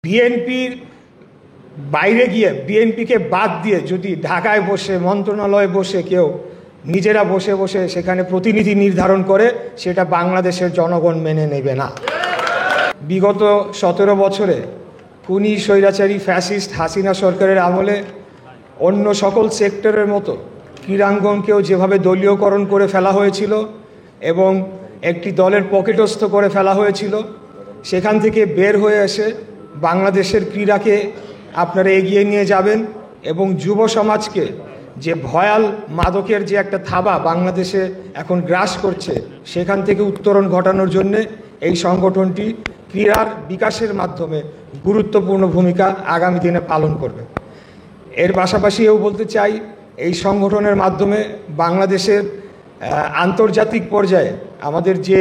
বিএনপির বাইরে গিয়ে বিএনপিকে বাদ দিয়ে যদি ঢাকায় বসে মন্ত্রণালয়ে বসে কেউ নিজেরা বসে বসে সেখানে প্রতিনিধি নির্ধারণ করে, সেটা বাংলাদেশের জনগণ মেনে নেবে না। বিগত 17 বছরে খুনি স্বৈরাচারী ফ্যাসিস্ট হাসিনা সরকারের আমলে অন্য সকল সেক্টরের মতো ক্রীড়াঙ্গনকেও যেভাবে দলীয়করণ করে ফেলা হয়েছিল এবং একটি দলের পকেটস্থ করে ফেলা হয়েছিল, সেখান থেকে বের হয়ে এসে বাংলাদেশের ক্রীড়াকে আপনারা এগিয়ে নিয়ে যাবেন এবং যুব সমাজকে যে ভয়াল মাদকের যে একটা থাবা বাংলাদেশে এখন গ্রাস করছে, সেখান থেকে উত্তরণ ঘটানোর জন্যে এই সংগঠনটি ক্রীড়ার বিকাশের মাধ্যমে গুরুত্বপূর্ণ ভূমিকা আগামী দিনে পালন করবে। এর পাশাপাশি এও বলতে চাই, এই সংগঠনের মাধ্যমে বাংলাদেশের আন্তর্জাতিক পর্যায়ে আমাদের যে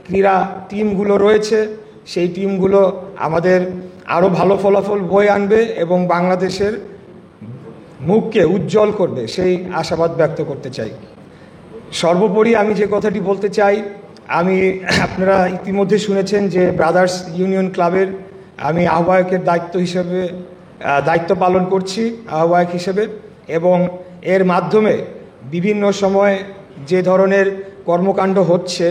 ক্রীড়া টিমগুলো রয়েছে, সেই টিমগুলো আমাদের আরও ভালো ফলাফল বয়ে আনবে এবং বাংলাদেশের মুখকে উজ্জ্বল করবে, সেই আশাবাদ ব্যক্ত করতে চাই। সর্বোপরি আমি যে কথাটি বলতে চাই, আপনারা ইতিমধ্যে শুনেছেন যে ব্রাদার্স ইউনিয়ন ক্লাবের আমি আহ্বায়কের দায়িত্ব পালন করছি আহ্বায়ক হিসেবে, এবং এর মাধ্যমে বিভিন্ন সময় যে ধরনের কর্মকাণ্ড হচ্ছে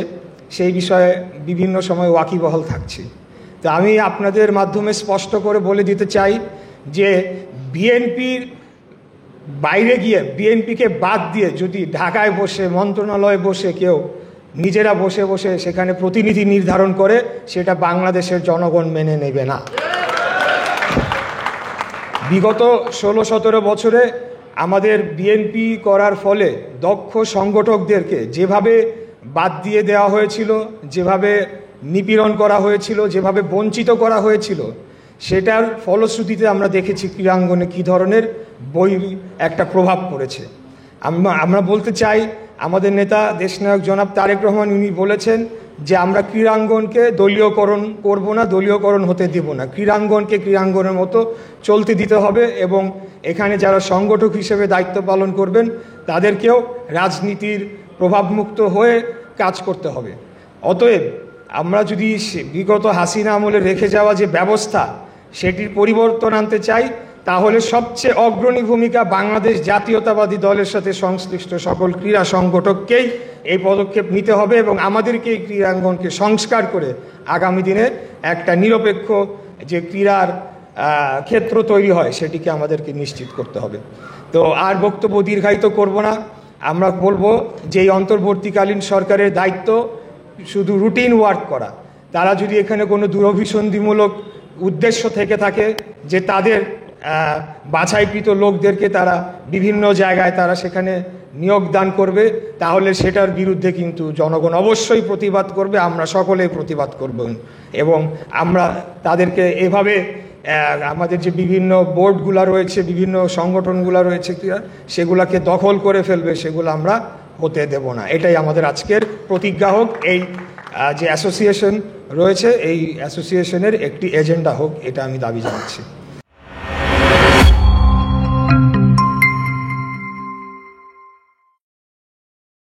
সেই বিষয়ে বিভিন্ন সময় ওয়াকিবহাল থাকছি। তো আমি আপনাদের মাধ্যমে স্পষ্ট করে বলে দিতে চাই যে বিএনপির বাইরে গিয়ে বিএনপিকে বাদ দিয়ে যদি ঢাকায় বসে মন্ত্রণালয়ে বসে কেউ নিজেরা বসে বসে সেখানে প্রতিনিধি নির্ধারণ করে, সেটা বাংলাদেশের জনগণ মেনে নেবে না। বিগত 16-17 বছরে আমাদের বিএনপি করার ফলে দক্ষ সংগঠকদেরকে যেভাবে বাদ দিয়ে দেওয়া হয়েছিল, যেভাবে নিপীড়ন করা হয়েছিল, যেভাবে বঞ্চিত করা হয়েছিল, সেটার ফলশ্রুতিতে আমরা দেখেছি ক্রীড়াঙ্গনে কী ধরনের একটা প্রভাব পড়েছে। আমরা বলতে চাই, আমাদের নেতা দেশনায়ক জনাব তারেক রহমান উনি বলেছেন যে আমরা ক্রীড়াঙ্গনকে দলীয়করণ করব না, দলীয়করণ হতে দেব না, ক্রীড়াঙ্গনকে ক্রীড়াঙ্গনের মতো চলতে দিতে হবে এবং এখানে যারা সংগঠক হিসেবে দায়িত্ব পালন করবেন তাদেরকেও রাজনীতির প্রভাবমুক্ত হয়ে কাজ করতে হবে। অতএব আমরা যদি বিগত হাসিনা আমলে রেখে যাওয়া যে ব্যবস্থা সেটির পরিবর্তন আনতে চাই, তাহলে সবচেয়ে অগ্রণী ভূমিকা বাংলাদেশ জাতীয়তাবাদী দলের সাথে সংশ্লিষ্ট সকল ক্রীড়া সংগঠককেই এই পদক্ষেপ নিতে হবে এবং আমাদেরকে এই ক্রীড়াঙ্গনকে সংস্কার করে আগামী দিনে একটা নিরপেক্ষ যে ক্রীড়ার ক্ষেত্র তৈরি হয় সেটিকে আমাদেরকে নিশ্চিত করতে হবে। তো আর বক্তব্য দীর্ঘায়িত করব না। আমরা বলবো যে এই অন্তর্বর্তীকালীন সরকারের দায়িত্ব শুধু রুটিন ওয়ার্ক করা। তারা যদি এখানে কোনো দুরভিসন্ধিমূলক উদ্দেশ্য থেকে থাকে যে তাদের বাছাইকৃত লোকদেরকে তারা বিভিন্ন জায়গায় তারা সেখানে নিয়োগ দান করবে, তাহলে সেটার বিরুদ্ধে কিন্তু জনগণ অবশ্যই প্রতিবাদ করবে, আমরা সকলেই প্রতিবাদ করব এবং আমরা তাদেরকে এভাবে আমাদের যে বিভিন্ন বোর্ডগুলো রয়েছে, বিভিন্ন সংগঠনগুলো রয়েছে সেগুলোকে দখল করে ফেলবে, সেগুলো আমরা হতে দেব না। এটাই আমাদের আজকের প্রতিজ্ঞা হোক। এই যে অ্যাসোসিয়েশন রয়েছে এই অ্যাসোসিয়েশনের একটি এজেন্ডা হোক, এটা আমি দাবি জানাচ্ছি।